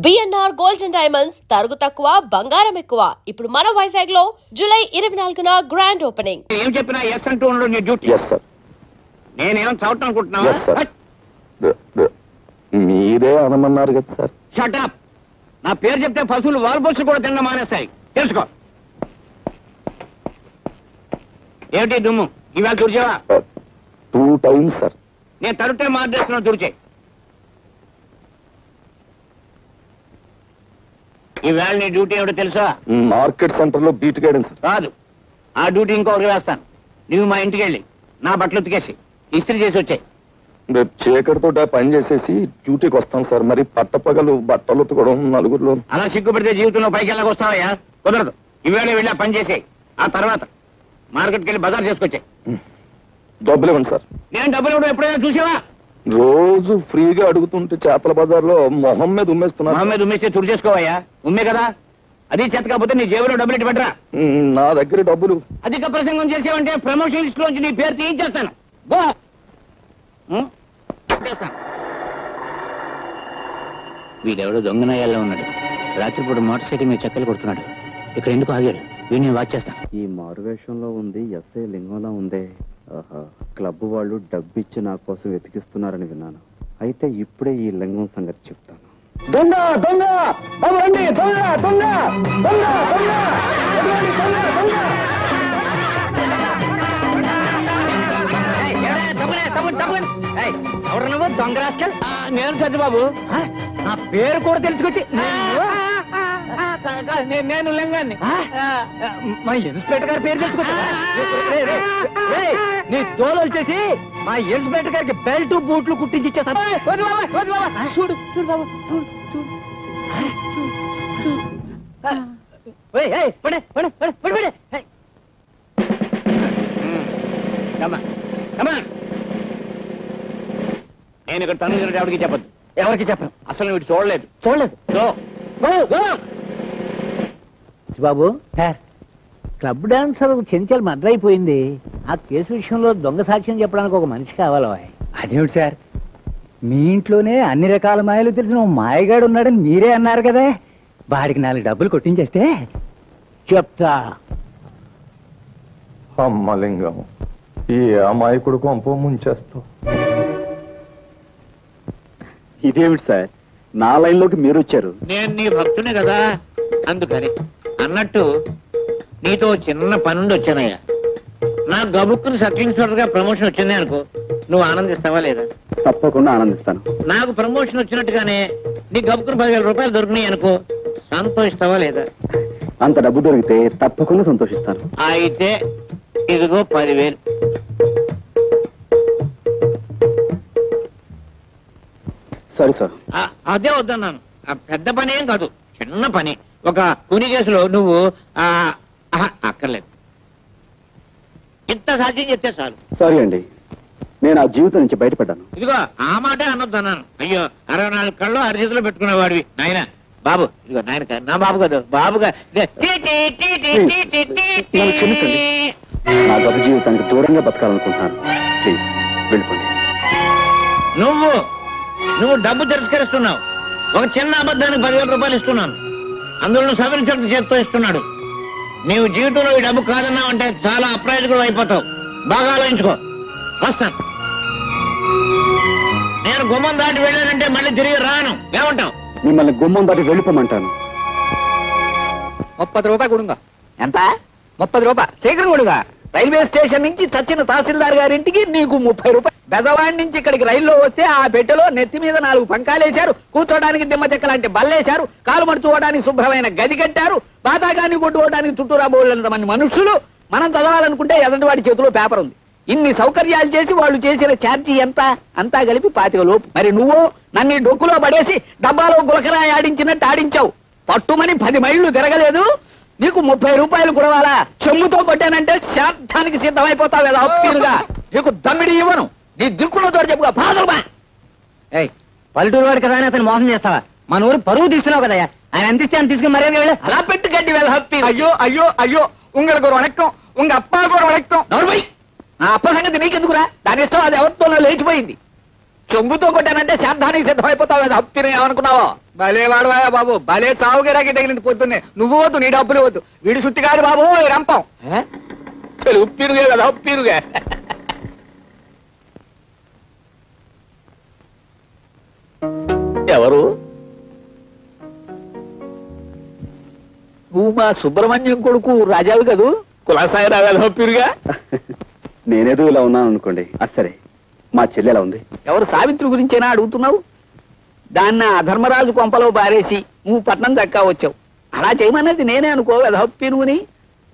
BNR Gold and Diamonds తరుగు తక్కువ బంగారం ఎక్కువ. ఇప్పుడు మన వైజాగ్ లో జూలై 24న గ్రాండ్ ఓపెనింగ్. ఏం చెప్పినా ఎస్ అంటూ ఉండడం నీ డ్యూటీ. Yes sir. నేనేం చదవటం అనుకుంటున్నావా? మీరే అనమన్నారు కదా సార్. Shut up. నా పేరు చెప్తే పశువులు వాల్బోసులు కూడా తినడం మానేస్తాయి, తెలుసుకో. ఏమిటి దుమ్ము ఇవాళ తుడిచావా? 2 times సార్. నేను తరుటే మార్చేస్తున్నా, తుడిచే. ఈవేళ నీ డ్యూటీ ఏమిటో తెలుసా? మార్కెట్ సెంటర్ లో బీట్ గైడెన్ సార్. కాదు, ఆ డ్యూటీ ఇంకొకరికి వేస్తాను. నువ్వు మా ఇంటికి వెళ్ళి నా బట్టలు ఉతికేసి ఇస్త్రీ చేసి వచ్చాయి. రేపు చీకటితో పని చేసేసి డ్యూటీకి వస్తాను సార్. మరి పట్టపగలు బట్టలు ఉతకడం నలుగురిలో. అలా సిగ్గుపడితే జీవితంలో పైకి వెళ్ళక వస్తావయ్యా? కుదరదు. ఈవేళ వెళ్ళి ఆ పని చేసేయి. ఆ తర్వాత మార్కెట్కి వెళ్ళి బజార్ చేసుకొచ్చాయి. డబ్బులు ఇవ్వండి సార్. నేను డబ్బులు ఇవ్వడం ఎప్పుడైనా చూసావా? రోజు ఫ్రీగా అడుగుతుంటే చేపల బజార్లో మొహం మీద ఉమ్మేస్తున్నా. మొహం మీద ఉమ్మేస్తే తుడి చేసుకోవయ్యా. ఉమ్మే కదా, అది చేత కాకపోతే నీ జేబులో డబ్బులు ఇటు పెట్టరా. నా దగ్గర డబ్బులు. అధిక ప్రసంగం చేసావంటే ప్రమోషన్ లిస్ట్ లోంచి నీ పేరు తీయించేస్తాను. గో. వీడెవడో దొంగనయ్యాల్లో ఉన్నాడు. రాత్రిపూట మోటార్ సైకిల్ మీద చెక్కలు కొడుతున్నాడు. ఇక్కడ ఎందుకు ఆగాడు? వీడిని వాచ్ చేస్తాను. ఈ మారువేషంలో ఉంది ఎస్ఐ లింగంలో ఉందే. ఆహా, క్లబ్ వాళ్ళు డబ్బిచ్చి నా కోసం వెతికిస్తున్నారని విన్నాను. అయితే ఇప్పుడే ఈ లింగం సంగతి చెప్తాను. దొంగ దొంగ బాబు రండి. దొంగ దొంగ దొంగ దొంగ ఎవరు నువ్వు? దొంగ రాస్కల్. నేను సత్యబాబు. నా పేరు కూడా తెలుసుకొచ్చి నేను లింగాన్ని. మా ఇన్స్పెక్టర్ గారి పేరు తెలుసుకొచ్చి నీ తోలు వచ్చేసి మా ఇన్స్పెక్టర్ గారికి బెల్ట్ బూట్లు కుట్టించి ఇచ్చేస్తాను. చూడు చూడు బాబు, చూడు చూడు. నేను ఇక్కడ తను ఎవరికి చెప్పద్దు. ఎవరికి చెప్పను. అసలు వీడు చూడలేదు. బాబు, క్లబ్ డాన్సర్ చెంచల్ మర్డర్ అయిపోయింది. ఆ కేసు విషయంలో దొంగ సాక్ష్యం చెప్పడానికి ఒక మనిషి కావాలి. అదేమిటి సార్, మీ ఇంట్లోనే అన్ని రకాల మాయలు తెలిసిన ఓ మాయగాడు ఉన్నాడని మీరే అన్నారు కదా. వాడికి 4 డబ్బులు కొట్టించేస్తే చెప్తా. అమ్మలింగం, ఈ అమాయకుడు కొంప ముంచేస్తావు. ఇదేమిటి సార్, నా లైన్లోకి మీరు వచ్చారు? నేను నీ భక్తునే కదా, అందుకని. అన్నట్టు నీతో చిన్న పనుండి వచ్చానయ్యా. నా గబుక్కుని సబ్ ఇన్స్పెక్టర్ గా ప్రమోషన్ వచ్చింది అనుకో, నువ్వు ఆనందిస్తావా లేదా? తప్పకుండా ఆనందిస్తాను. నాకు ప్రమోషన్ వచ్చినట్టుగానే నీ గబుక్కుని 10,000 రూపాయలు దొరికినాయి అనుకో, సంతోషిస్తావా లేదా? అంత డబ్బు దొరికితే తప్పకుండా సంతోషిస్తాను. అయితే ఇదిగో 10,000. సరే సార్. అదే వద్దన్నాను. పెద్ద పని ఏం కాదు, చిన్న పని. ఒక కూని కేసులో నువ్వు అక్కర్లేదు. ఇంత సాధ్యం చెప్తే చాలు. సారీ అండి, నేను ఆ జీవితం నుంచి బయటపడ్డాను. ఇదిగో ఆ మాటే అనొద్దు అన్నాను. అయ్యో, 64 కళ్ళు అరిచేతిలో పెట్టుకునేవాడివి నాయన. బాబు, ఇదిగో నాయన, నా బాబు కదా, బాబుగా. క్షమించండి, నా గత జీవితానికి దూరంగా బతకాలనుకుంటున్నాను. ప్లీజ్ వెళ్ళిపోండి. నువ్వు డబ్బు తిరస్కరిస్తున్నావు. ఒక చిన్న అబద్ధానికి 10,000 రూపాయలు ఇస్తున్నాను. అందులో సబ్ ఇన్స్పెక్టర్ చేతితో ఇస్తున్నాడు. నీవు జీవితంలో ఈ డబ్బు కాదన్నావంటే చాలా అప్రయోజకుడు అయిపోతావు. బాగా ఆలోచించుకో. వస్తాను. నేను గుమ్మం దాటి వెళ్ళానంటే మళ్ళీ తిరిగి రాను. ఏమంటావు? మిమ్మల్ని గుమ్మం దాటి వెళ్ళిపోమంటాను. 30 రూపాయలు కొడుగా. ఎంత? 30 రూపాయలు శేఖరం కొడుగా. రైల్వే స్టేషన్ నుంచి చచ్చిన తహసీల్దార్ గారింటికి నీకు 30 రూపాయలు. బెజవాడి నుంచి ఇక్కడికి రైల్లో వస్తే ఆ పెట్టెలో నెత్తి మీద 4 పంకాలేశారు, కూర్చోడానికి దిమ్మ చెక్క లాంటి బల్లేశారు, కాలు మడుచుకోవడానికి శుభ్రమైన గది కట్టారు, బాతాగాన్ని కొట్టుకోవడానికి చుట్టూరా బోళ్ళంత మంది మనుషులు. మనం చదవాలనుకుంటే ఎదంటి వాడి చేతిలో పేపర్ ఉంది. ఇన్ని సౌకర్యాలు చేసి వాళ్ళు చేసిన ఛార్జీ ఎంత? అంతా కలిపి 25 లోపు. మరి నువ్వు నన్ను డొక్కులో పడేసి డబ్బాలో గులకరాయి ఆడించినట్టు ఆడించావు. పట్టుమని 10 మైళ్ళు తిరగలేదు, నీకు 30 రూపాయలు కూడవాలా? చెమ్ముతో కొట్టానంటే శాంతానికి సిద్ధమైపోతావు కదా అప్పీలుగా. నీకు దమ్మిడి ఇవ్వను. నీ దిక్కులో తోడు చెప్పుగా. బాధలుబా. పల్లెటూరు వాడు కదా అని అతను మోసం చేస్తావా? మన ఊరు పరువు తీస్తున్నావు కదా. ఆయన అందిస్తే అని తీసుకుని మర్యాద వెళ్ళి అలా పెట్టి గడ్డి వెళ్ళ హప్పి. అయ్యో అయ్యో అయ్యో, உங்களுக்கு ஒரு வணக்கம், உங்க அப்பாவுக்கு ஒரு வணக்கம். నోర్మై, నా అప్ప సంగతి నీకెందుకురా? దాని ఇష్టం, అది ఎవరితోనో లేచిపోయింది. చెంబుతో కొట్టానంటే శాంతానికి సిద్ధమైపోతావు కదా అప్పిని. ఏమనుకున్నావో? భలే వాడవాయా బాబు, భలే సావుగిరాకి తగిలింది పొద్దున్నే. నువ్వు వద్దు, నీ డబ్బులు వద్దు. వీడి సుత్తి కాదు బాబు, ఈ రంపం. చలు ఉప్పిరుగే కదా, ఉప్పిరుగే. ఎవరు? నువ్వు మా సుబ్రహ్మణ్యం కొడుకు రాజావు కదూ? కులాసాయి రావాలి ఉప్పిరుగా. నేనేదో ఇలా ఉన్నాను అనుకోండి. సరే, మా చెల్లి ఎలా ఉంది? ఎవరు? సావిత్రి గురించేనా అడుగుతున్నావు? దాన్ని అధర్మరాజు కొంపలో బారేసి నువ్వు పట్నం దక్కా వచ్చావు. అలా చేయమన్నది నేనే అనుకో వెధప్పినుని.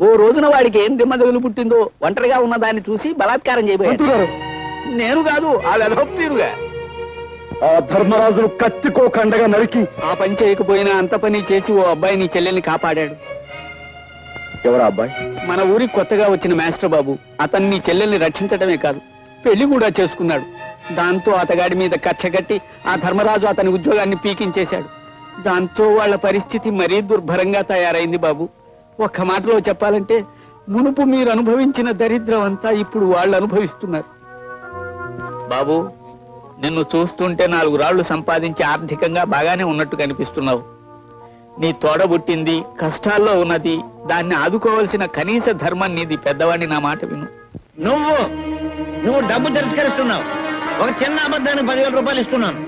ఓ రోజున వాడికి ఏం దిమ్మదగులు పుట్టిందో ఒంటరిగా ఉన్న దాన్ని చూసి బలాత్కారం చేయబోయాడు. నేను కాదు, ఆ వెధప్పిరుగా. ఆ ధర్మరాజును కత్తికో కండగా నరికి ఆ పని చేయకపోయినా అంత పని చేసి ఓ అబ్బాయి నీ చెల్లెల్ని కాపాడాడు. ఎవరా అబ్బాయి? మన ఊరికి కొత్తగా వచ్చిన మాస్టర్ బాబు. అతన్ని నీ చెల్లెల్ని రక్షించడమే కాదు, పెళ్లి కూడా చేసుకున్నాడు. దాంతో అతగాడి మీద కక్ష కట్టి ఆ ధర్మరాజు అతని ఉద్యోగాన్ని పీకించేశాడు. దాంతో వాళ్ళ పరిస్థితి మరీ దుర్భరంగా తయారైంది బాబు. ఒక్క మాటలో చెప్పాలంటే మునుపు మీరు అనుభవించిన దరిద్రం అంతా ఇప్పుడు వాళ్ళు అనుభవిస్తున్నారు. బాబు, నిన్ను చూస్తుంటే 4 రాళ్లు సంపాదించి ఆర్థికంగా బాగానే ఉన్నట్టు కనిపిస్తున్నావు. నీ తోడబుట్టింది కష్టాల్లో ఉన్నది, దాన్ని ఆదుకోవాల్సిన కనీస ధర్మం నీది. పెద్దవాడిని నా మాట విను. నువ్వు డబ్బు తిరస్కరిస్తున్నావు. ఒక చిన్న అబద్ధానికి 10,000 రూపాయలు ఇస్తున్నాను,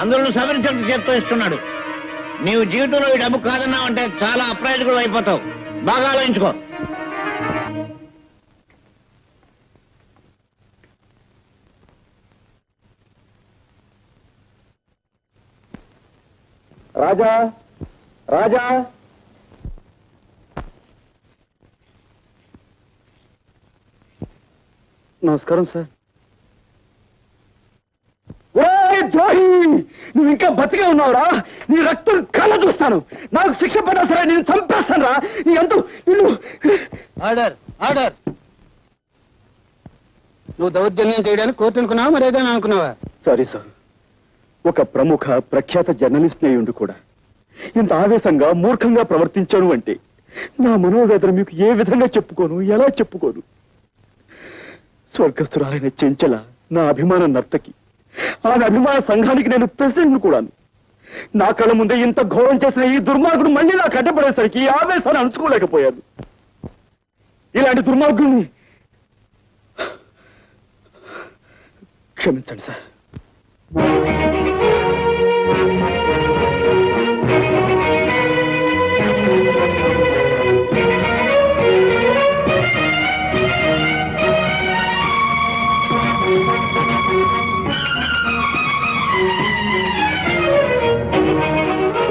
అందులో నువ్వు సవరించడం చేత్తో ఇస్తున్నాడు. నీవు జీవితంలో ఈ డబ్బు కాదన్నావు అంటే చాలా అప్రయోజకుడు అయిపోతావు. బాగా ఆలోచించుకో. రాజా, రాజా, నమస్కారం సార్. ద్రోహి, నువ్వు ఇంకా బతికే ఉన్నావురా? నీ రక్తం కళ్ళ చూస్తాను. నాకు శిక్ష పడ్డా సరే నేను చంపేస్తాను రా. నీ అంతు నిన్ను. Order, order. నువ్వు దౌర్జన్యం చేయడానికి కోర్టు అనుకున్నావా, మరి ఏదైనా అనుకున్నావా? సారీ సార్, ఒక ప్రముఖ ప్రఖ్యాత జర్నలిస్ట్ అయి ఉండి కూడా ఇంత ఆవేశంగా మూర్ఖంగా ప్రవర్తించాను అంటే నా మనోవేదన మీకు ఏ విధంగా చెప్పుకోను, ఎలా చెప్పుకోను? స్వర్గస్థురాలైన చెంచల నా అభిమాన నర్తకి, ఆమె అభిమాన సంఘానికి నేను ప్రెసిడెంట్ కూడాను. నా కళ్ళ ముందే ఇంత ఘోరం చేసిన ఈ దుర్మార్గుడు మళ్ళీ నాకు అడ్డపడేసరికి ఈ ఆవేశాన్ని అణుచుకోలేకపోయాను. ఇలాంటి దుర్మార్గుడిని క్షమించండి సార్.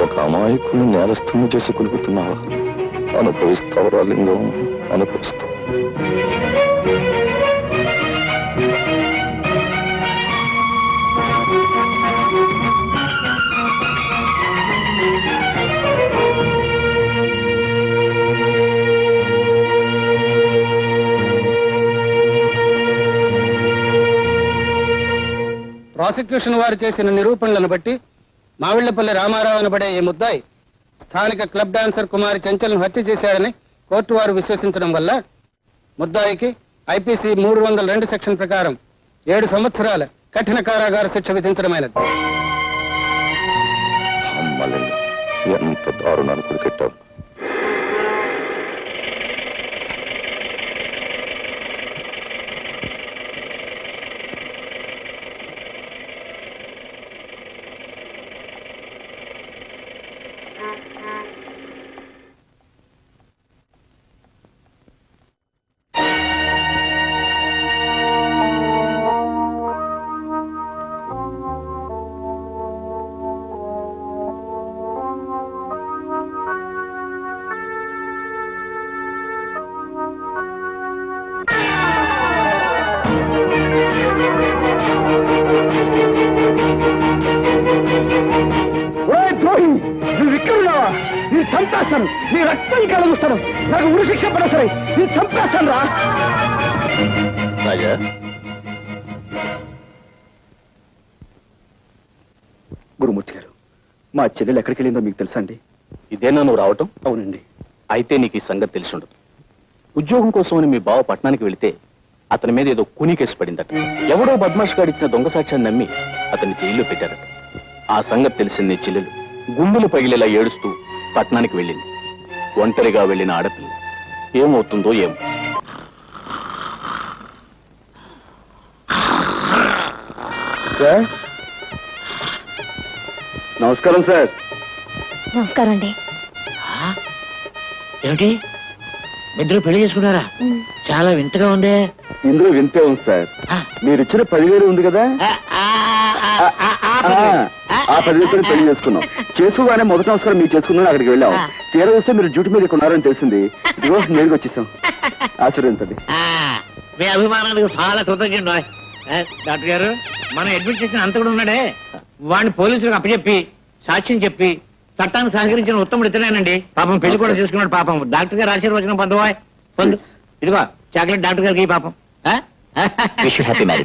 ఒక అమాయకుని నేరస్తుని చేసి కొలుపుతున్నావా? అనుభవిస్తావరా లింగం, అనుభవిస్తావు. ప్రాసిక్యూషన్ వారు చేసిన నిరూపణలను బట్టి మావిళ్లపల్లి రామారావు అనబడే ఈ ముద్దాయి స్థానిక క్లబ్ డాన్సర్ కుమారి చెంచల్ను హత్య చేశాడని కోర్టు వారు విశ్వసించడం వల్ల ముద్దాయికి ఐపీసీ 302 సెక్షన్ ప్రకారం 7 సంవత్సరాల కఠిన కారాగార శిక్ష విధించడమైనది. అమ్మలింగం, ఎంత దారుణాన్ని కొడుకెట్టావు. నువ్వు ఇక్కడున్నావా? నేను చంపేస్తాను. నీ రక్తం కళ్ళ చూస్తాను. నాకు ఉరి శిక్ష పడ సరే నేను చంపేస్తాను రా. రాజా, గురుమూర్తి గారు, మా చెల్లెలు ఎక్కడికి వెళ్ళిందో మీకు తెలుసా అండి? ఇదేనా నువ్వు రావటం? అవునండి. అయితే నీకు ఈ సంగతి తెలిసి ఉండదు. ఉద్యోగం కోసమని మీ బావ పట్టణానికి వెళితే అతని మీద ఏదో కూనీ కేసు పడిందట. ఎవడో బద్మాష్ గాడిచ్చిన దొంగ సాక్ష్యాన్ని నమ్మి అతన్ని జైల్లో పెట్టారట. ఆ సంగతి తెలిసింది నీ చెల్లెలు గుండెలు పగిలేలా ఏడుస్తూ పట్టణానికి వెళ్ళింది. ఒంటరిగా వెళ్ళిన ఆడపిల్ల ఏమవుతుందో ఏమో. సార్ నమస్కారం సార్. నమస్కారం అండి. ఏమిటి ఇద్దరు పెళ్లి చేసుకున్నారా? చాలా వింతగా ఉందే. ఇందులో వింతే ఉంది సార్. మీరు ఇచ్చిన 10,000 ఉంది కదా, ఆ 10,000 పెళ్లి చేసుకున్నాం. చేసుకోగానే మొదటి నమస్కారం మీకు చేసుకున్నాం, అక్కడికి వెళ్ళాం. తీరా వస్తే మీరు డ్యూటీ మీద ఉన్నారని తెలిసింది. ఇదిగో నేరుగా వచ్చేసాం. ఆశీర్వదించండి. మీ అభిమానానికి చాలా కృతజ్ఞ. డాక్టర్ గారు, మనం అడ్మిట్ చేసిన అంత కూడా ఉన్నాడే, వాడిని పోలీసులకు అప్పచెప్పి సాక్ష్యం చెప్పి చట్టాన్ని సహకరించిన ఉత్తముడు ఇతనేనండి. పాపం పెళ్లి కూడా చేసుకున్నాడు. పాపం డాక్టర్ గారు ఆశీర్వచనం పొందు. ఇదిగో చాక్లెట్ డాక్టర్ గారికి పాపం.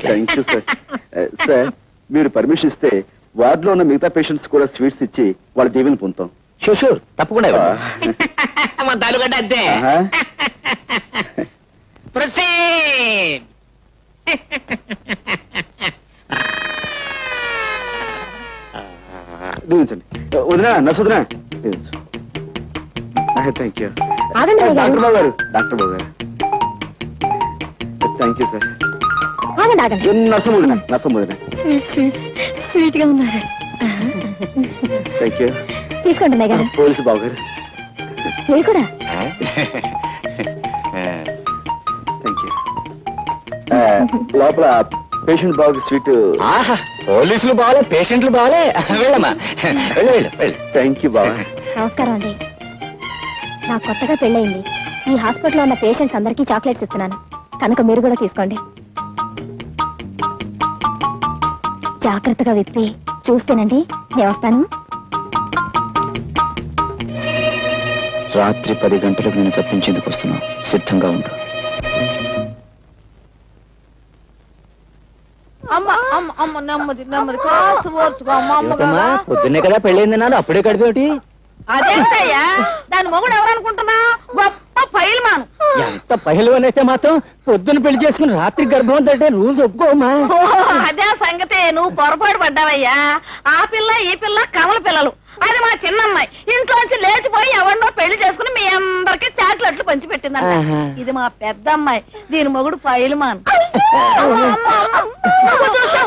Thank you sir. సార్ మీరు పర్మిషన్ ఇస్తే వార్డులో ఉన్న మిగతా పేషెంట్స్ కూడా స్వీట్స్ ఇచ్చి వాళ్ళ దీవెని పొందుతాం. షూర్ తప్పకుండా. మన తాలూకంటే అంతే. Proceed. దీవించండి. వదినా నర్సు వదినా దీవించు. Thank you. ఆగండి అయ్య గారు. డాక్టర్ బాబు గారు, డాక్టర్ బాబు గారు థ్యాంక్ యూ సార్. ఆగండి ఆగండి. నర్సం వదినా, నర్సం వదినా స్వీట్ గా ఉన్నారు. Thank you. తీసుకోండి అయ్య గారు. పోలీసు బాబు గారు మీరు కూడా. Thank you. లోపల పేషెంట్ బాబుకి స్వీట్. పోలీసులు బాగాలే, పేషెంట్లు బాగాలే. వెళ్ళమ్మా, వెళ్ళు వెళ్ళు వెళ్ళు. థ్యాంక్ యూ బాబా. నమస్కారం అండి. నాకు కొత్తగా పెళ్ళయింది. ఈ హాస్పిటల్లో ఉన్న పేషెంట్స్ అందరికీ చాక్లెట్స్ ఇస్తున్నాను, కనుక మీరు కూడా తీసుకోండి. జాగ్రత్తగా విప్పి చూస్తేనండి. నేను వస్తాను. రాత్రి 10 గంటలకు నేను తప్పించేందుకు వస్తున్నావు, సిద్ధంగా ఉండు. పొద్దున్నే కదా పెళ్ళైంది నాన్న, అప్పుడే కడిపేమిటి? అదేంటయ్యా, దాని మొగుడు ఎవరనుకుంటున్నా? గొప్ప పైల్మాను. ఎంత పహిల్వాన్ అయితే మాత్రం పొద్దున్న పెళ్లి చేసుకుని రాత్రి గర్భం అంటే రూల్స్ ఒప్పుకోమా? అదే సంగతి, నువ్వు పొరపాటు పడ్డావయ్యా. ఆ పిల్ల ఈ పిల్ల కమల పిల్లలు. అది మా చిన్నమ్మాయి ఇంట్లోంచి లేచిపోయి ఎవరినో పెళ్లి చేసుకుని మీ అందరికి చాక్లెట్లు పంచి పెట్టిందంట. ఇది మా పెద్ద అమ్మాయి, దీని మొగుడు పైల్మాన్. చూస్తే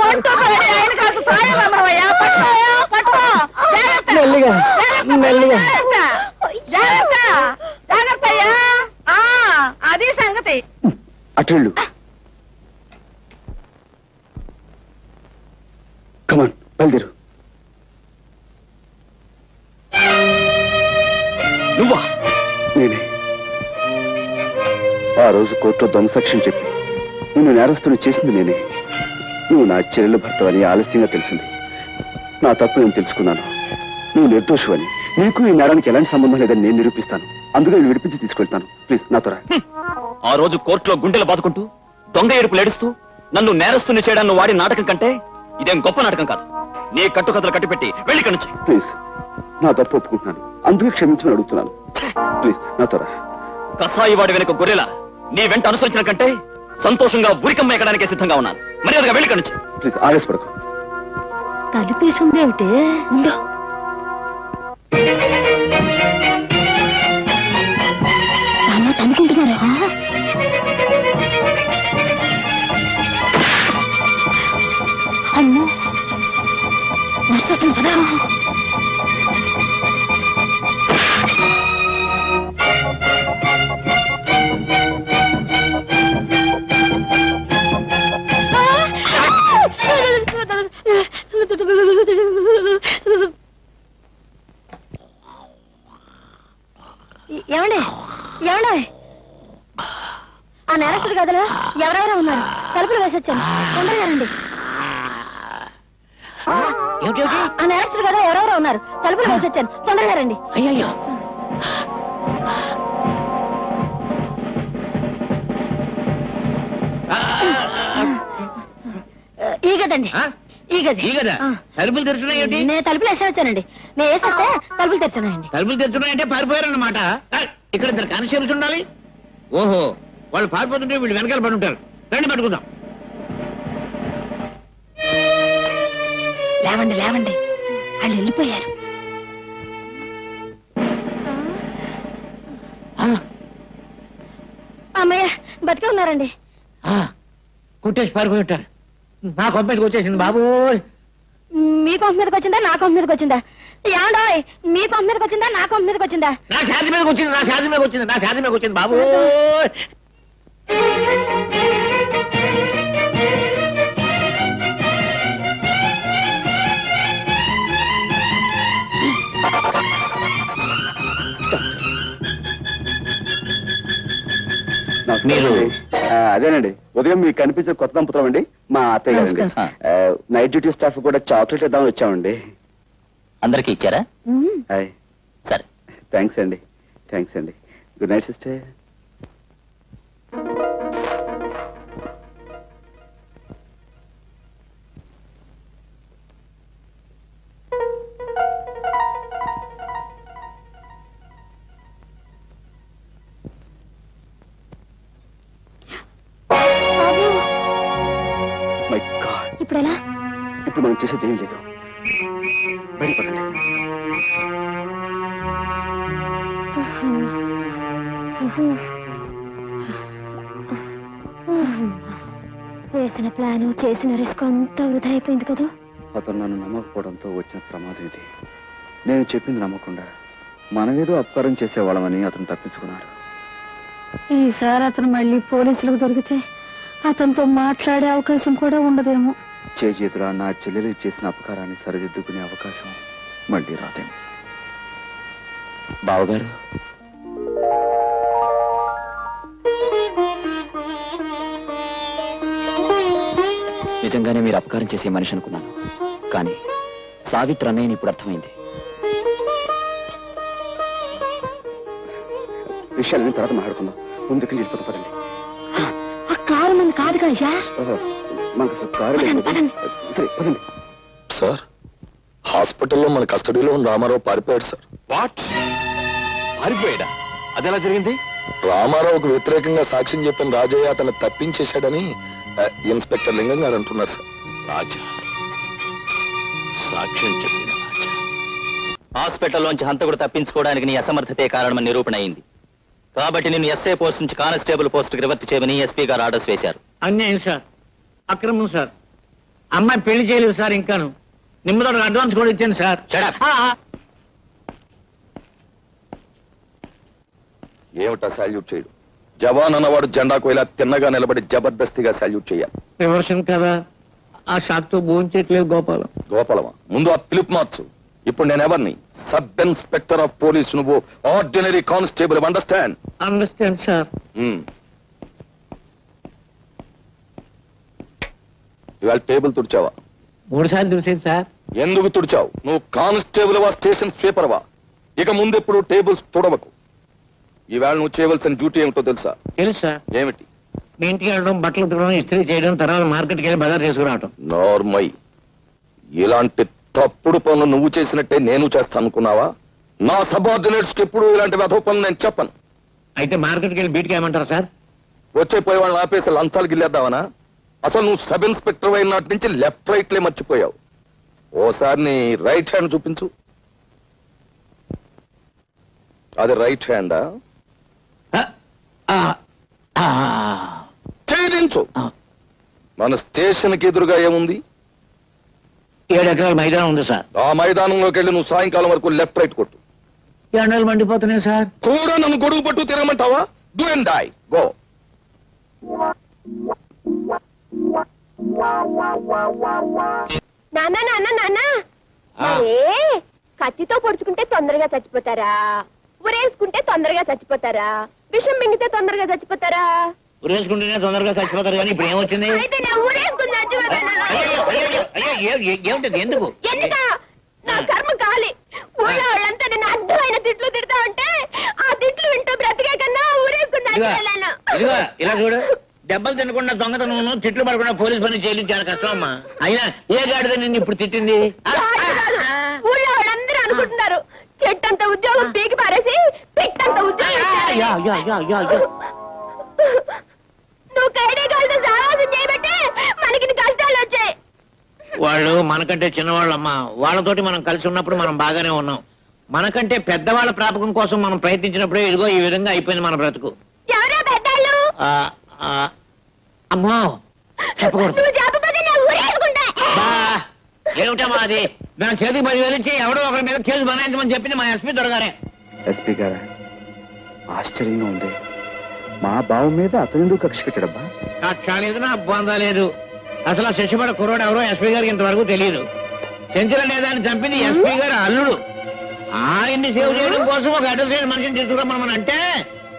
ఆయన కాస్త సాయం అమ్మవయ్యా. పట్టుకోయా, పట్టుకో. మెల్లిగా మెల్లిగా. జాగ్రత్త జాగ్రత్త అయ్యా. అది సంగతి. అటెళ్ళు. కమాన్ బయలుదేరు. నువ్వా? నేనే. ఆ రోజు కోర్టులో దొంగసాక్ష్యం చెప్పి నిన్ను నేరస్తుని చేసింది నేనే. నువ్వు నా చెల్లెలు భర్తవని ఆలస్యంగా తెలిసింది. నా తప్పు నేను తెలుసుకున్నాను. నువ్వు నిర్దోషువని, నీకు ఈ నేరానికి ఎలాంటి సంబంధం లేదని నేను నిరూపిస్తాను. అందుకే నేను విడిపించి తీసుకెళ్తాను. ప్లీజ్ నాతో రా. ఆ రోజు కోర్టులో గుండెలు బాదుకుంటూ దొంగ ఏడుపులు ఏడుస్తూ నన్ను నేరస్తుని చేయడాన్ని వాడి నాటకం కంటే ఇదేం గొప్ప నాటకం కాదు. నీ కట్టుకథలు కట్టిపెట్టి వెళ్ళి నుంచి. ప్లీజ్ నా తప్పు ఒప్పుకుంటున్నాను, అందుకే క్షమించమని అడుగుతున్నాను. ప్లీజ్ నాతో రా. కసాయి వాడి వెనుక గొర్రెలా నీ వెంట అనుసరించిన కంటే సంతోషంగా ఉరికమ్మ ఎక్కడానికే సిద్ధంగా ఉన్నాను. మర్యాదగా వెళ్ళి నుంచి. ప్లీజ్ ఆవేశపడకు. తలుపేసుందేమిటి? ముందు అనుకుంటున్నారా? అమ్మో, నర్సు వస్తుంది పదా. ఏమండి ఏమండి, ఆ నేరస్తుడు గదిలో ఎవరెవరో ఉన్నారు. తలుపులు వేసొచ్చాను, తొందరగా రండి. ఆ నేరస్తుడు గదిలో ఎవరెవరో ఉన్నారు. తలుపులు వేసొచ్చాను, తొందరగా రండి. అయ్యో, ఈ గదండి, ఈ గది. ఈ గదా? తలుపులు తెరుచున్నాయేంటి? నేను తలుపులు వేసేవచ్చానండి. నేను వేసేస్తే తలుపులు తెరుచున్నాయండి. తలుపులు తెరుచున్నాయంటే పారిపోయారన్నమాట. ఇక్కడ ఇద్దరు కానిస్టేబుల్స్ ఉండాలి. ఓహో, వాళ్ళు పారిపోతుంటే వీళ్ళు వెనకాల పడి ఉంటారు. రండి పట్టుకుందాం. లేవండి లేవండి, వాళ్ళు వెళ్ళిపోయారు. బతికే ఉన్నారండి. కుట్టేసి పారిపోయి ఉంటారు. నా కొంప మీదకి వచ్చేసింది బాబు. మీ కొంప మీదకి వచ్చిందా నా కొంప మీదకి వచ్చిందా? ఏమండోయ్, మీ కొంప మీదకి వచ్చిందా నా కొంప మీదకి వచ్చిందా? నా శాంతి మీదకి వచ్చింది, నా శాంతి మీదకి వచ్చింది, నా శాంతి మీదకి వచ్చింది బాబు. మీరు అదేనండి, ఉదయం మీకు కనిపించే కొత్త దంపతులం అండి, మా అత్తయ్య గారండి. నైట్ డ్యూటీ స్టాఫ్ కూడా చాక్లెట్ ఇద్దామని వచ్చామండి. అందరికి ఇచ్చారా? హాయ్. సరే, థ్యాంక్స్ అండి, థ్యాంక్స్ అండి. Good night sister. My God, ఇప్పుడు ఎలా? ఇప్పుడు మనం చేసేది ఏం లేదు. బయటపడండి. వేసిన ప్లాను చేసిన రిస్క్ అంతా వృధా అయిపోయింది కదా. అతను నన్ను నమ్మకపోవడంతో వచ్చిన ప్రమాదం ఇది. నేను చెప్పింది నమ్మకుండా మనమేదో అపకారం చేసేవాళ్ళమని అతను తప్పించుకున్నాడు. ఈసారి అతను మళ్ళీ పోలీసులకు దొరికితే అతనితో మాట్లాడే అవకాశం కూడా ఉండదేమో. చేతులా నా చెల్లెలు చేసిన అపకారాన్ని సరిదిద్దుకునే అవకాశం మళ్ళీ రాదేమో. బావగారు, నిజంగానే మీరు అపకారం చేసే మనిషి అనుకున్నాను, కానీ సావిత్రి అన్నయ్యని ఇప్పుడు అర్థమైంది. విషయాలని తర్వాత మాట్లాడుకుందాం. ముందుకు వెళ్ళిపోతాం, పదండి. ఆ కారు మంది కాదుగా అయ్యా. మనకు అసలు కారు లేదు. సరే పదండి. సార్, హాస్పిటల్లో మన కస్టడీలో ఉన్న రామారావు పారిపోయాడు సార్. వాట్? పారిపోయాడా? అదెలా జరిగింది? రామారావుకు వ్యతిరేకంగా సాక్ష్యం చెప్పిన రాజయ్య అతను తప్పించేశాడని ఇన్స్పెక్టర్ లింగం గారు అంటున్నారు సార్. రాజా సాక్ష్యం చెప్పిన రాజా. హాస్పిటల్లోంచి హంతకుడు తప్పించుకోవడానికి నీ అసమర్థతే కారణమని నిరూపణ అయింది. కాబట్టి నిన్ను ఎస్ఐ పోస్ట్ నుంచి కానిస్టేబుల్ పోస్టుకి రివర్ట్ చేయమని ఎస్పీ గారు ఆర్డర్స్ వేశారు. అన్యాయం సార్, అక్రమం సార్. అమ్మాయి పెళ్లి చేయలేదు సార్, ఇంకాను నిమ్మతో అడ్వాన్స్ కూడా ఇచ్చాను సార్. ఏమిటా సాల్యూట్ చేయడు? జవాన్ అన్నవాడు జెండాకు ఇలా తిన్నగా నిలబడి జబర్దస్తిగా సాల్యూట్ చేయాలి. రివర్షన్ కదా, ఆ షాక్ తో భోంచేయట్లేదు గోపాలం. గోపాలమా? ముందు ఆ పిలుపు మార్చు. ఇప్పుడు నేను ఎవరిని? సబ్ ఇన్స్పెక్టర్ ఆఫ్ పోలీస్, నువ్వు ordinary constable. Understand? Understand sir. ఇవాళ టేబుల్ తుడిచావా? 3 సార్లు చూసేది సార్. ఎందుకు తుడిచావు? నువ్వు కానిస్టేబుల్ వా, స్టేషన్ స్వీపర్ వా? ఇక ముందెప్పుడు టేబుల్స్ తుడవకు. ఈవేళ నువ్వు చేయవలసిన డ్యూటీ ఏమిటో తెలుసా? తెలుసు సార్. ఏమిటి? మీ ఇంటికి వెళ్ళడం, బట్టలు ఉతకడం, ఇస్త్రీ చేయడం, తర్వాత మార్కెట్కి వెళ్ళి బజార్ చేసుకురావటం. నార్మల్. ఇలాంటి తప్పుడు పనులు నువ్వు చేసినట్టే నేను చేస్తాను అనుకున్నావా? నా సబార్డినేట్స్ కి ఎప్పుడు ఇలాంటి వెధవ పనులు నేను చెప్పను. అయితే మార్కెట్కి వెళ్ళి బీట్కి ఏమంటారు సార్? వచ్చే పోయే వాళ్ళని ఆపేసి లంచాలు గిల్లేద్దామనా? అసలు నువ్వు సబ్ ఇన్స్పెక్టర్ అయిన నాటి నుంచి లెఫ్ట్ రైట్లే మర్చిపోయావు. ఓసారి నీ రైట్ హ్యాండ్ చూపించు. అది రైట్ హ్యాండా? ఛేదించు. మన స్టేషన్ కి ఎదురుగా ఏముంది? 7 ఎకరాల మైదానం ఉంది సార్. ఆ మైదానంలోకి వెళ్ళి నువ్వు సాయంకాలం వరకు లెఫ్ట్ రైట్ కొట్టు. ఎండలు మండిపోతున్నాయి సార్. కూడా నన్ను గొడుగు పట్టు తినమంటావా? Do and die. గో. నాన్న నాన్న నాన్న, కత్తితో పొడుచుకుంటే తొందరగా చచ్చిపోతారా? ఉరేసుకుంటే తొందరగా చచ్చిపోతారా? విషం మింగితే తొందరగా చచ్చిపోతారా? ఉరేసుకుంటేనే తొందరగా చచ్చిపోతారు, కానీ ఇప్పుడు ఏమొచ్చింది? అయితే నేను ఊరేసుకుని చచ్చిపోతానా? ఏమిటది? ఎందుకు? ఎందుక? నా కర్మ కాలి. ఊళ్ళో వాళ్ళంతా నేను అడ్డమైన తిట్లు తిడతా ఉంటే ఆ తిట్లు వింటూ బ్రతికే కన్నా ఊరేసుకుని చచ్చిపోయాను. ఇదిగో ఇలా చూడు, దెబ్బలు తినకుండా దొంగతనం, తిట్లు పడకుండా పోలీస్ పని చేయడం చాలా కష్టం అమ్మా. అయినా ఏ గాడిద నిన్ను ఇప్పుడు తిట్టింది? ఊళ్ళో వాళ్ళందరూ అనుకుంటున్నారు చెట్టంత ఉద్యోగం పీకి పారేసి పిట్టంత ఉద్యోగం. నువ్వు కైడే కాలతో సావాసం చేయబట్టే మనకి కష్టాలు వచ్చాయి. వాళ్ళు మనకంటే చిన్నవాళ్ళమ్మా. వాళ్ళతోటి మనం కలిసి ఉన్నప్పుడు మనం బాగానే ఉన్నాం. మనకంటే పెద్దవాళ్ళ ప్రాపకం కోసం మనం ప్రయత్నించినప్పుడే ఇదిగో ఈ విధంగా అయిపోయింది మన బ్రతుకు. ఎవరో పెద్దాళ్ళు? అమ్మో చెప్పకూడదు. నువ్వు చెప్పకపోతే నా ఊరేసుకుంటా. బా, ఏమిటమ్మా అది? నా చేతికి 10,000 ఇచ్చి ఎవడో ఒకరి మీద కేసు బనాయించమని చెప్పింది మా ఎస్పీ దొరగారే. ఎస్పీ గారా, ఆశ్చర్యంగా ఉంది. మా బావ మీద అతను ఎందుకు కక్ష కట్టాడబ్బా? కక్ష లేదు, నా బంధం లేదు. అసలు ఆ శశిపడ కుర్రోడు ఎవరో ఎస్పీ గారికి ఇంతవరకు తెలియదు. చెంచల నేదాన్ని చంపింది ఎస్పీ గారు అల్లుడు. ఆయన్ని సేవ్ చేయడం కోసం ఒక అడ్రస్ మనిషిని తీసుకురమ్మని అంటే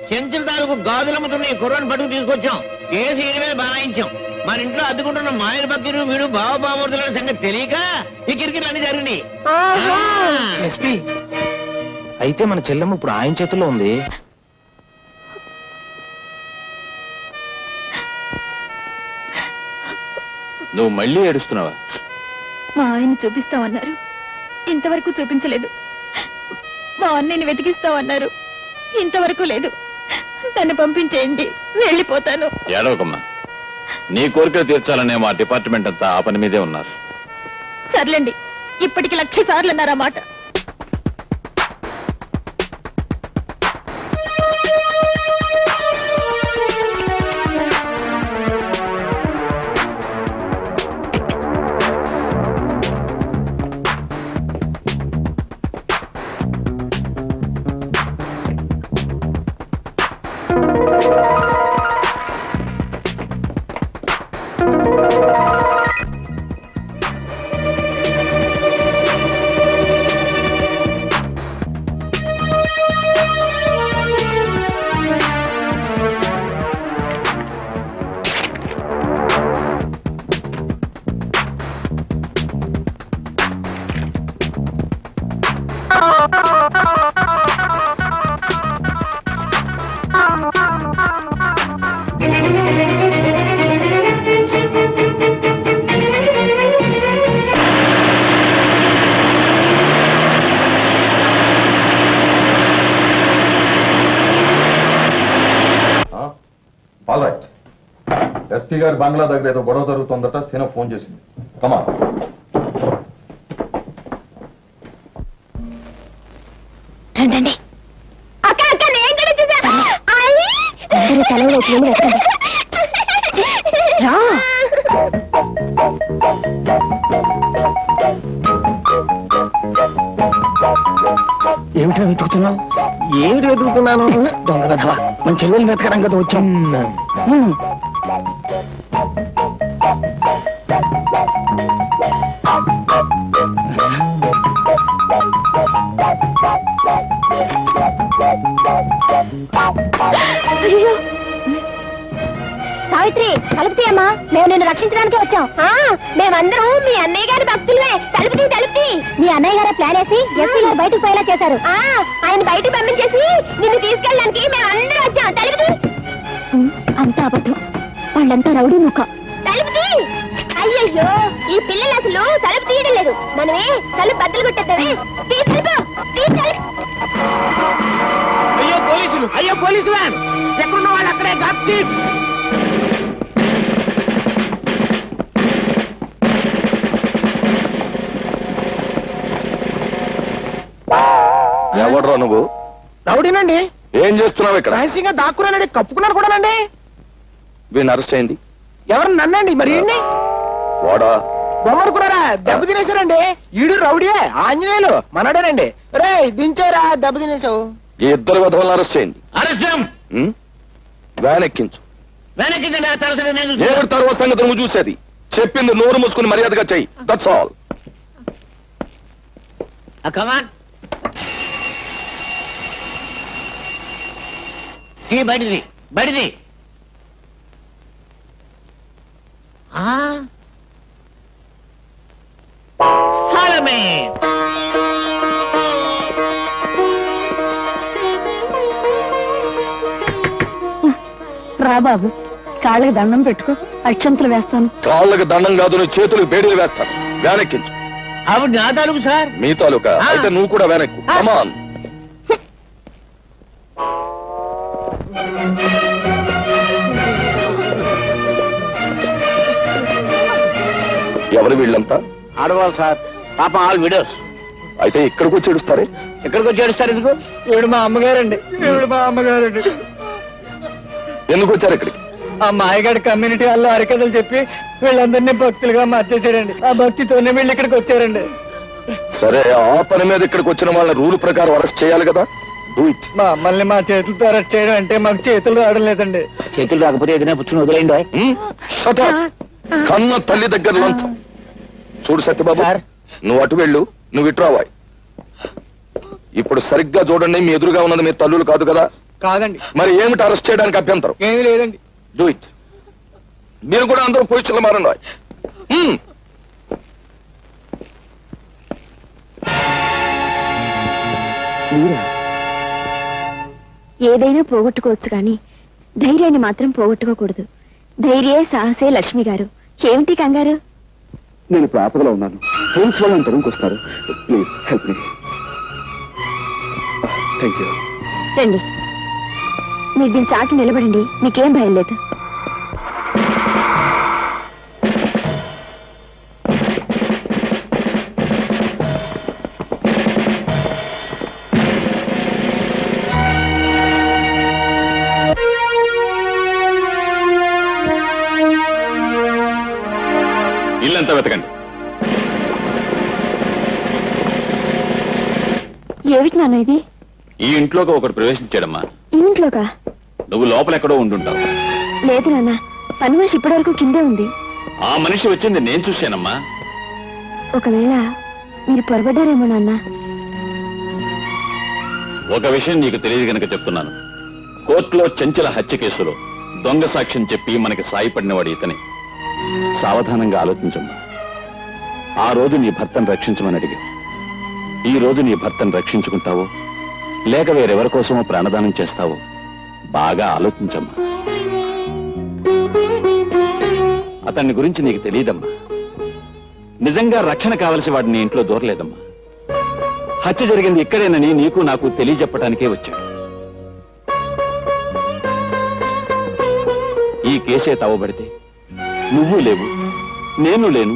చెంచల తాలూకు గాజులమ్ముతున్న ఈ కుర్రాన్ని పట్టుకు తీసుకొచ్చాం. కేసు ఈయన మీద బనాయించాం. మన ఇంట్లో అద్దుకుంటున్న మాయల బకీరు వీడు బావబామూర్తుల సంగతి తెలియక ఈ కిరికిలు అన్ని జరిగినాయి. ఎస్పీ, అయితే మన చెల్లెమ్మ ఇప్పుడు ఆయన చేతుల్లో ఉంది. నువ్వు మళ్ళీ ఏడుస్తున్నావా? మా ఆయన్ని చూపిస్తామన్నారు, ఇంతవరకు చూపించలేదు. మా అన్నయ్యని వెతికిస్తామన్నారు, ఇంతవరకు లేదు. నన్ను పంపించేయండి, వెళ్ళిపోతాను. ఏడవకమ్మా, నీ కోరికలు తీర్చాలనే మా డిపార్ట్మెంట్ అంతా ఆ పని మీదే ఉన్నారు. సర్లేండి, ఇప్పటికి 1,00,000 సార్లు అన్నారన్నమాట. ఎస్పీ గారి బంగ్లా దగ్గర ఏదో గొడవ జరుగుతుందట. సీన ఫోన్ చేసింది. కమా. రండి. అక్క అక్క నేను కూడా చూసాను. అందరూ తలలో రా. ఏమిటో వెతుకుతున్నావు? ఏమిటి వెతుకుతున్నాను? దొంగ కథవా, మన చెల్లెలు వెతకడం కదా వచ్చాం. సావిత్రి, తలుపుతీ అమ్మా, మేము నిన్ను రక్షించడానికి వచ్చాం. మేమందరం మీ అన్నయ్య గారి భక్తులే. తలుపుతీ. మీ అన్నయ్య గారే ప్లాన్ వేసి ఎస్పీ గారు బయటకు పోయేలా చేశారు. ఆయన బయటకు పంపించేసి నిన్ను తీసుకెళ్ళడానికి మేము అందరం వచ్చాం. తలుపుతీ. అంతా అబద్ధం, వాళ్ళంతా రౌడీ ముఖ. తలుపుతీ. అయ్యయ్యో, ఈ పిల్లలు అసలు తలుపు తీయడం లేదు. మనమే తలుపు బద్దలు కొట్టేద్దామే. అయ్యో పోలీసు వ్యాన్, ఎక్కడున్న వాళ్ళు అక్కడే గాప్ చీప్. ఎవడ్రా నువ్వు? రౌడీనండి. ఏం చేస్తున్నావు ఇక్కడ? రహస్యంగా దాక్కున్నానండి, కప్పుకున్నాను కూడానండి. వీడిని అరెస్ట్ అయింది. ఎవరు? నన్నండి. మరి వాడా? బొమ్మనుకున్నారా? దెబ్బ తినేశారండి. ఈడు రౌడీయే, ఆంజనేయులు మనడేనండి. రే దించారా, దెబ్బ తినేసావు. ఈ ఇద్దరు విధవలను అరెస్ట్ చేయండి. వ్యాన్ ఎక్కించు. ఏడు తర్వాత సంగతి నువ్వు చూసేది. చెప్పింది నోరు మూసుకుని మర్యాదగా చెయ్యి. That's all. బడిది రా బాబు, కాళ్ళకి దండం పెట్టుకో, అక్షంతలు వేస్తాను. కాళ్ళకి దండం కాదు, నీ చేతులకు బేడీలు వేస్తాను. వ్యాన్ ఎక్కించు. ఆవిడ నా తాలూకు సార్. మీ తాలూకా అయితే నువ్వు కూడా వ్యాన్ ఎక్కు. కమాన్. ఎవరు వీళ్ళంతా? ఆడవాళ్ళు సార్. పాప ఆల్ విడోస్. అయితే ఇక్కడికి వచ్చి ఏడుస్తారే? ఎక్కడికి వచ్చి ఏడుస్తారు? ఎందుకు? ఈవిడ మా అమ్మగారండి. ఎందుకు వచ్చారు ఇక్కడికి? ఆ మాయగాడి కమ్యూనిటీ వాళ్ళు హరికథలు చెప్పి వీళ్ళందరినీ భక్తులుగా మార్చేసాడండి. ఆ భక్తితోనే వీళ్ళు ఇక్కడికి వచ్చారండి. సరే, ఆ పని మీద ఇక్కడికి వచ్చిన వాళ్ళ రూల్ ప్రకారం అరెస్ట్ చేయాలి కదా, డూ ఇట్. మమ్మల్ని మా చేతులతో అరెస్ట్ చేయడం అంటే మాకు చేతులు రావడం లేదండి. చేతులు రాకపోతే ఏదైనా పుచ్చుకుని వదిలేండి. Shut up. కన్న తల్లి దగ్గర లంచం. చూడు సత్యబాబు, నువ్వు అటు వెళ్ళు, నువ్వు ఇటు రావాయి. ఇప్పుడు సరిగ్గా చూడండి, మీ ఎదురుగా ఉన్నది మీ తల్లులు కాదు కదా? కాదండి. మరి ఏమిటి అరెస్ట్ చేయడానికి అభ్యంతరం? ఏమీ లేదండి. Do it. మీరు కూడా అందరూ పొజిషన్లో మారండి. ఏదైనా పోగొట్టుకోవచ్చు కానీ ధైర్యాన్ని మాత్రం పోగొట్టుకోకూడదు. ధైర్యే సాహసే లక్ష్మి గారు. ఏమిటి కంగారు? నేను ఇప్పుడు ఆపదలో ఉన్నాను. పోలీస్ వాళ్ళు నన్ను తరుముకు వస్తారు. Please help me. Thank you. రండి, మీరు దీని చాటు నిలబడండి, మీకేం భయం లేదు. ఇల్లంతా వెతకండి. ఏమిటి నాన్న ఇది? ఈ ఇంట్లోకి ఒకటి ప్రవేశించాడమ్మా. ఈ ఇంట్లోకా? నువ్వు లోపల ఎక్కడో ఉండుంటావు. లేదు నాన్న, పని మనిషి ఇప్పటి వరకు కిందే ఉంది. ఆ మనిషి వచ్చింది నేను చూశానమ్మా. ఒకవేళ మీరు పొరబడ్డారేమో నాన్న. ఒక విషయం నీకు తెలియదు గనక చెప్తున్నాను. కోర్టులో చెంచల హత్య కేసులో దొంగ సాక్ష్యం చెప్పి మనకి సాయపడినవాడు ఇతనే. సావధానంగా ఆలోచించమ్మా. ఆ రోజు నీ భర్తను రక్షించమని అడిగా. ఈ రోజు నీ భర్తను రక్షించుకుంటావో లేక వేరెవరి కోసమో ప్రాణదానం చేస్తావో బాగా ఆలోచించమ్మా. అతన్ని గురించి నీకు తెలియదమ్మా. నిజంగా రక్షణ కావలసి వాడిని ఇంట్లో దూరలేదమ్మా. హత్య జరిగింది ఇక్కడేనని నీకు నాకు తెలియజెప్పడానికే వచ్చాడు. ఈ కేసే తవ్వబడితే నువ్వు లేవు, నేను లేను,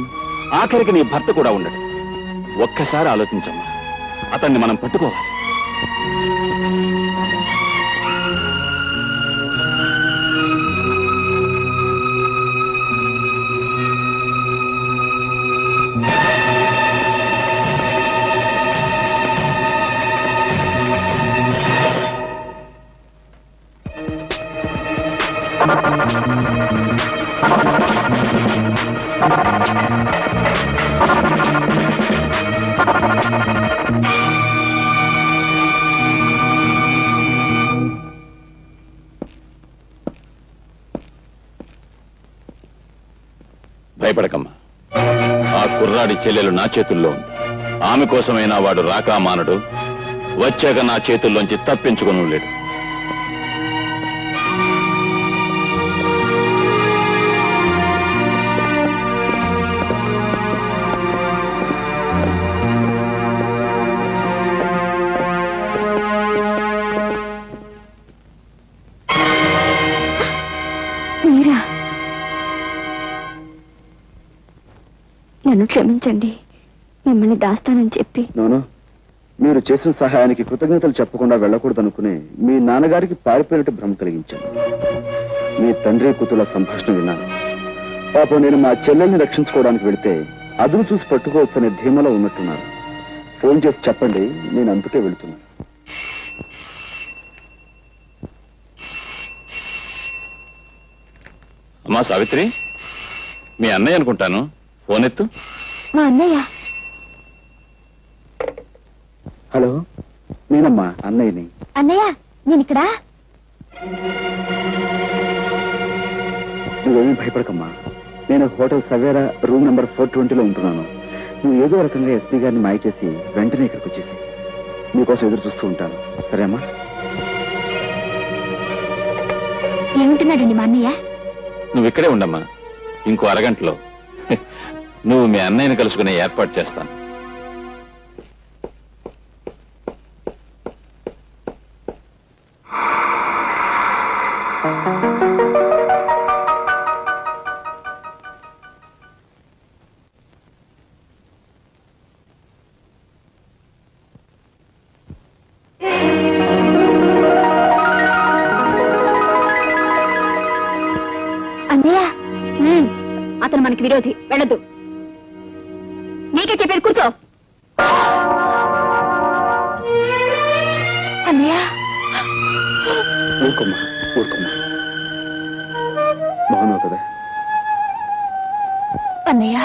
ఆఖరికి నీ భర్త కూడా ఉండడు. ఒక్కసారి ఆలోచించమ్మా. అతన్ని మనం పట్టుకోవాలి. భయపడకమ్మా. ఆ కుర్రాడి చెల్లెలు నా చేతుల్లో ఉంది. ఆమె కోసమైనా వాడు రాకా మానడు. వచ్చాక నా చేతుల్లోంచి తప్పించుకుని లేడు. మీరా? నన్ను క్షమించండి, మిమ్మల్ని దాస్తానని చెప్పి. నోను, మీరు చేసిన సహాయానికి కృతజ్ఞతలు చెప్పకుండా వెళ్ళకూడదనుకునే మీ నాన్నగారికి పారిపోయినట్టు భ్రమ కలిగించాను. మీ తండ్రి కూతుల సంభాషణ విన్నాను. పాపం నేను మా చెల్లెల్ని రక్షించుకోవడానికి వెళితే అదును చూసి పట్టుకోవచ్చనే ధీమలో ఉన్నట్టున్నారు. ఫోన్ చేసి చెప్పండి, నేను అందుకే వెళుతున్నాను. అమ్మా సావిత్రి, మీ అన్నయ్య అనుకుంటాను. ఫోన్ ఎత్తు. మా అన్నయ్య? హలో, నేనమ్మా అన్నయ్యని. అన్నయ్య, నేను ఇక్కడ. నువ్వేమీ భయపడకమ్మా. నేను హోటల్ సవేరా రూమ్ నెంబర్ 420లో ఉంటున్నాను. నువ్వు ఏదో రకంగా ఎస్పీ గారిని మాయ చేసి వెంటనే ఇక్కడికి వచ్చేసి నీకోసం ఎదురు చూస్తూ ఉంటాను. సరేమ్మా? ఏముంటున్నాడండి మా అన్నయ్య? నువ్వు ఇక్కడే ఉండమ్మా. ఇంకో అరగంటలో నువ్వు మీ అన్నయ్యని కలుసుకునే ఏర్పాటు చేస్తాను. విరోధి వెళ్ళదు. నీకే చెప్పేది, కూర్చో. అన్నయ్య ఊరుకోమ్మా, ఊరుకోమ్మా. బాగున్నావు కదా? అన్నయ్య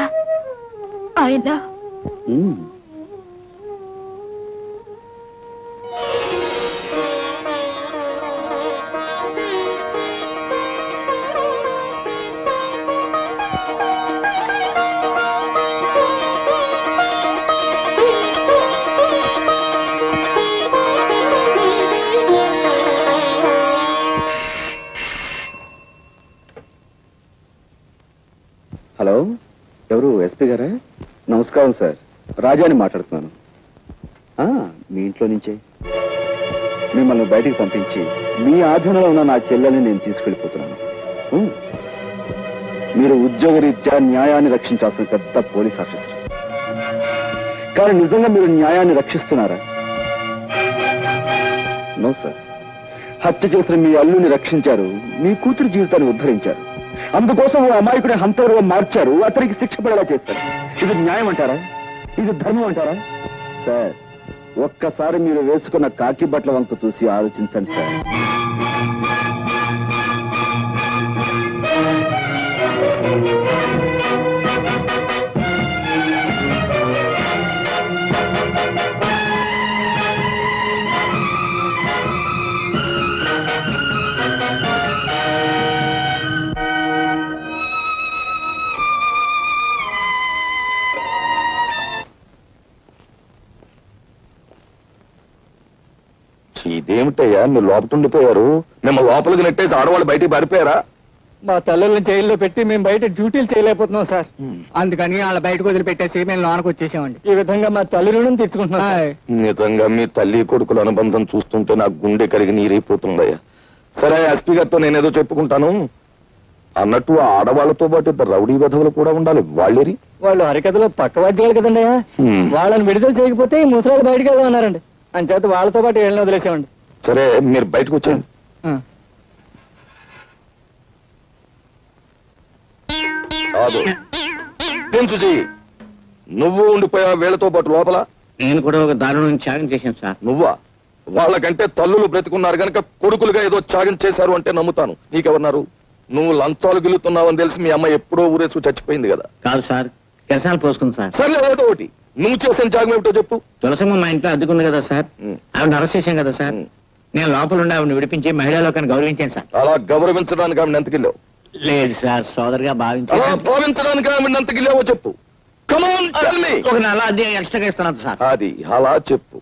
ఆయన హలో, ఎవరు? ఎస్పీ గారా? నమస్కారం సార్, రాజాని మాట్లాడుతున్నాను. మీ ఇంట్లో నుంచే మిమ్మల్ని బయటికి పంపించి మీ ఆధీనంలో ఉన్న నా చెల్లెల్ని నేను తీసుకెళ్ళిపోతున్నాను. మీరు ఉద్యోగరీత్యా న్యాయాన్ని రక్షించాల్సిన పెద్ద పోలీస్ ఆఫీసర్. కానీ నిజంగా మీరు న్యాయాన్ని రక్షిస్తున్నారా? No sir. హత్య చేసిన మీ అల్లుని రక్షించారు, మీ కూతురు జీవితాన్ని ఉద్ధరించారు. అందుకోసం ఓ అమాయకుడి హంతరుగా మార్చారు, అతనికి శిక్ష పడేలా చేస్తారు. ఇది న్యాయం అంటారా? ఇది ధర్మం అంటారా? సార్, ఒక్కసారి మీరు వేసుకున్న కాకి బట్టల వంక చూసి ఆలోచించండి సార్. ఇదేమిటయ్యా మీరు లోపల ఉండిపోయారు? మేము లోపలికి నెట్టేసి ఆడవాళ్ళు బయటికి పారిపోయారా? మా తల్లుల్ని జైల్లో పెట్టి మేము బయట డ్యూటీలు చేయలేకపోతున్నాం సార్. అందుకని వాళ్ళ బయటకు వదిలిపెట్టేసి మేము లోనకు వచ్చేసామండి. ఈ విధంగా మా తల్లి రుణం తెచ్చుకుంటున్నాం. నిజంగా మీ తల్లి కొడుకుల అనుబంధం చూస్తుంటే నాకు గుండె కరిగి నీరైపోతుందయ్యా. సరే, ఎస్పీ గారితో నేనేదో చెప్పుకుంటాను. అన్నట్టు ఆ ఆడవాళ్లతో పాటు ఇద్దరు రౌడీ వెధవులు కూడా ఉండాలి. వాళ్ళేరి? వాళ్ళు హరికథలో పక్క వాద్యాలు కదండి. వాళ్ళని విడుదల చేయకపోతే ఈ ముసలాళ్ళు బయటకు వెళ్దామన్నారండి. అంచేత వాళ్ళతో పాటు ఏళ్ళని వదిలేసామండి. సరే, మీరు బయటకు వచ్చేయండి. కాదు, చూసి నువ్వు ఉండిపోయా వీళ్ళతో పాటు లోపల? నేను కూడా ఒక దారుణం త్యాగం చేశాను సార్. నువ్వా? వాళ్ళకంటే తల్లులు బ్రతికున్నారు గనక కొడుకులుగా ఏదో త్యాగం చేశారు అంటే నమ్ముతాను. నీకెవరున్నారు? నువ్వు లంచాలు గిలుతున్నావని తెలిసి మీ అమ్మ ఎప్పుడో ఊరేసు చచ్చిపోయింది కదా. కాదు సార్, కిరసాలు పోసుకుంది సార్. సర్లే, ఏదో ఒకటి. నువ్వు చేసిన త్యాగం ఏమిటో చెప్పు. తులసమ్మ మా ఇంట్లో అద్దుకుంది కదా సార్, ఆవిడ అరెస్ట్ చేశాం కదా సార్. నేను లోపల ఉండి ఆవిడని విడిపించి మహిళా లోకాన్ని గౌరవించాను సార్. అలా గౌరవించడానికి ఆవిడ ఎంతకిల్లావు? లేదు సార్, సోదరుగా అలా భావించడానికి ఆవిడ ఎంతకిల్లావో చెప్పు. ఒక నెల అది ఎక్స్ట్రాగా ఇస్తున్నాను సార్. అది అలా చెప్పు.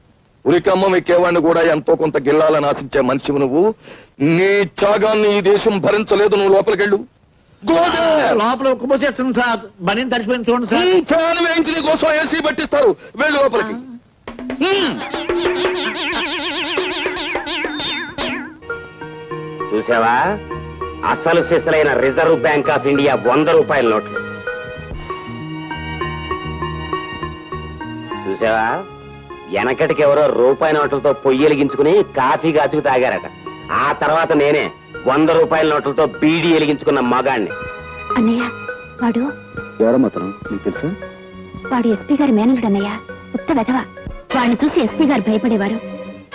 ఉరికమ్మం ఎక్కేవాడిని కూడా ఎంతో కొంత గిల్లాలని ఆశించే మనిషి నువ్వు. నీ త్యాగాన్ని ఈ దేశం భరించలేదు. నువ్వు లోపలికెళ్ళు. లోపల ఉక్కుపోసేస్తుంది సార్. బని తడిచిపోయింది చూడండి సార్. ఫ్యాన్ వేయించి నీ కోసం ఏసీ పెట్టిస్తారు. వెళ్ళు లోపలికి. చూసావా, అసలు సిసలైన రిజర్వ్ బ్యాంక్ ఆఫ్ ఇండియా 100 రూపాయల నోట్లు చూసావా? వెనకటికి ఎవరో రూపాయి నోట్లతో పొయ్యి వెలిగించుకుని కాఫీ కాచుకు తాగారట. ఆ తర్వాత నేనే 100 రూపాయల నోట్లతో బీడీ వెలిగించుకున్న మగాణ్ణి. అన్నయ్య, వాడు ఎవరమ్మతనం నీకు తెలుసా? వాడు ఎస్పీ గారి మేనలుడు అన్నయ్య. ఉత్త వెధవ. వాడిని చూసి ఎస్పీ గారు భయపడేవారు.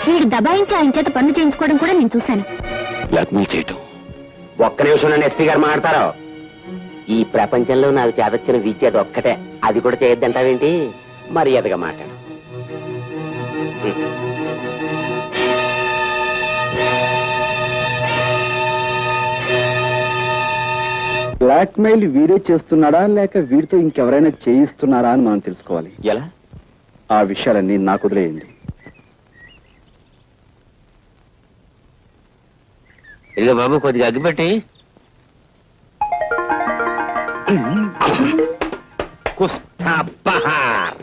వీడు దబాయించి ఆయన చేత పనులు చేయించుకోవడం కూడా నేను చూశాను. బ్లాక్మెయిల్ చేయటం. ఒక్క నిమిషం నన్ను ఎస్పీ గారు మాట్లాడతారు. ఈ ప్రపంచంలో నాకు చేతొచ్చిన విద్య ఒక్కటే. అది కూడా చేయొద్దంటావేంటి? మర్యాదగా మాట్లాడు. బ్లాక్మెయిల్ వీడే చేస్తున్నాడా లేక వీడితో ఇంకెవరైనా చేయిస్తున్నారా అని మనం తెలుసుకోవాలి. ఎలా? ఆ విషయాలన్నీ నాకు వదిలేయండి. ఇదిగో బాబు, కొద్దిగా అగ్గిపెట్టి.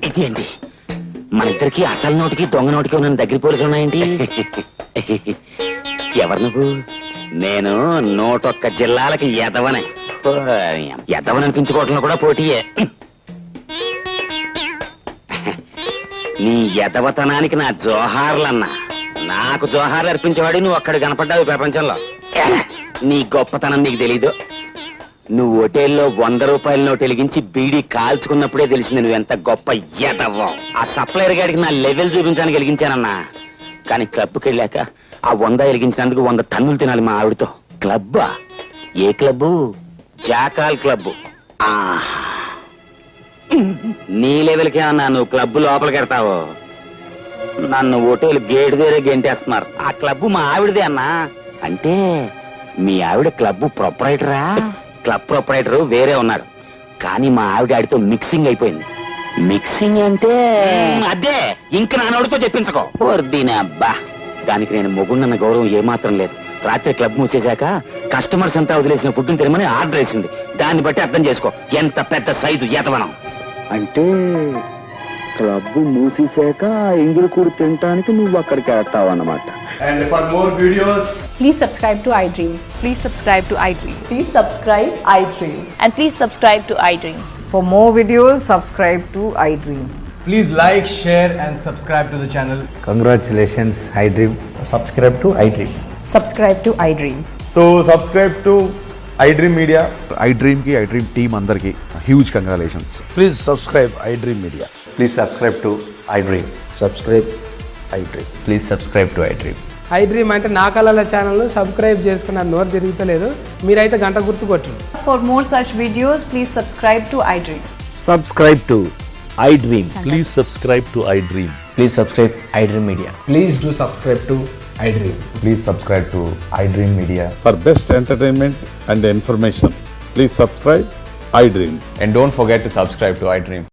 ఇదేంటి, మన ఇద్దరికి అసలు నోటికి దొంగ నోటికి ఉన్న దగ్గర పోలికలు ఉన్నాయండి. ఎవరు నువ్వు? నేను 101 జిల్లాలకి ఎదవనే. ఎదవననిపించుకోవటంలో కూడా పోటీయే. నీ ఎదవతనానికి నా జోహార్లన్నా. నాకు జోహార్లు అర్పించేవాడు నువ్వు అక్కడ కనపడ్డావు ప్రపంచంలో. నీ గొప్పతనం నీకు తెలీదు. నువ్వు హోటల్లో 100 రూపాయల నోటు వెలిగించి బీడీ కాల్చుకున్నప్పుడే తెలిసింది నువ్వు ఎంత గొప్ప ఎదవ్వో. ఆ సప్లైర్ గాడికి నా లెవెల్ చూపించడానికి వెలిగించానన్నా. కానీ క్లబ్కి వెళ్ళాక ఆ 100 వెలిగించినందుకు 100 టన్నులు తినాలి మా ఆవిడతో. క్లబ్బా? ఏ క్లబ్బు? Jackal club. నీ లెవెల్కే అన్నా నువ్వు క్లబ్ లోపలికి వెళ్తావు. నన్ను హోటల్ గేట్ దగ్గరే గెంటేస్తున్నారు. ఆ క్లబ్ మా ఆవిడదే అన్నా. అంటే మీ ఆవిడ క్లబ్ ప్రొపరైటరా? క్లబ్ ప్రొపరైటర్ వేరే ఉన్నాడు, కానీ మా ఆవిడ ఆడితో మిక్సింగ్ అయిపోయింది. మిక్సింగ్ అంటే అదే, ఇంక నాన్నోడితో చెప్పించుకో. అబ్బా, దానికి నేను మొగుండన్న గౌరవం ఏమాత్రం లేదు. రాత్రి క్లబ్ మూసేశాక కస్టమర్స్ అంతా వదిలేసిన ఫుడ్ తినమని ఆర్డర్ వేసింది. దాన్ని బట్టి అర్థం చేసుకో ఎంత పెద్ద సైజు ఎతవనం. అంటే క్లబ్ మూసేశాక ఎంగిలి కూడు తినటానికి నువ్వు అక్కడికి వెళ్తావన్నమాట. And for more videos, please subscribe to iDream. Please subscribe to iDream. Please subscribe iDream. And please subscribe to iDream. For more videos, subscribe to iDream. please like, share and subscribe to the channel. Congratulations iDream. Subscribe to iDream. Subscribe to iDream. So subscribe to iDream Media. iDream కి iDream team అందరికి huge congratulations. Please subscribe iDream media. Please subscribe to iDream. Subscribe iDream. Please subscribe to iDream. iDream అంటే నా కళల channel subscribe చేసుకున్న నోరు తిరుగుతలేదు. మీరైతే గంట గుర్తు కొట్టండి. For more such videos, please subscribe to iDream. Subscribe to iDream. Please subscribe to iDream. Please subscribe iDream Media. Please do subscribe to iDream. Please subscribe to iDream Media. For best entertainment and information, please subscribe iDream. And don't forget to subscribe to iDream.